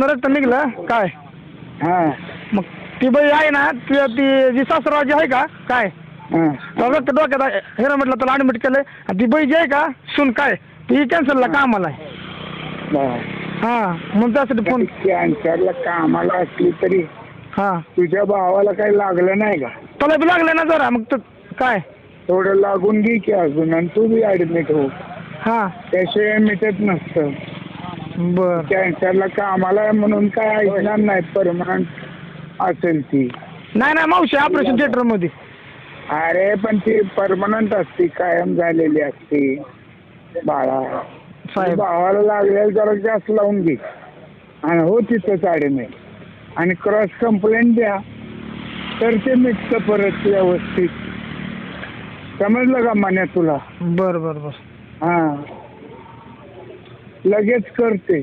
रक्त निघलं काय? हा मग ती बाई आहे ना ती जी सासरवाजी आहे का काय? हा रक्त डोक्यात हे ना म्हटलं त्याला ॲडमिट केलंय आणि ती बाई जी आहे का सून काय ती कॅन्सरला कामाला आहे. बर. हां मग त्यासाठी फोन. कॅन्सरला कामाला असली तरी हां तुझ्या भावाला काही लागलं नाही का? त्याला बी लागलं ना जरा मग काय? थोडं लागून घे की अजून आणि तू बी ऍडमिट हो. हां त्याशिवाय मिटत नसतं. बर. कॅन्सरला कामाला आहे म्हणून काय ऐकणार नाही. परमनंट असेल ती. नाही मावशी ऑपरेशन थिएटर मध्ये. अरे पण ती परमनंट असते, कायम झालेली असते बाळा. साहेब भावाला लागलेलं जरा जास्त लावून घे आणि हो तिथंच ऍडमिट आणि क्रॉस कंप्लेंट द्या तर ते मिटतं परत व्यवस्थित. समजलं का म्हणे तुला? बर बर बर. हा लगेच करते.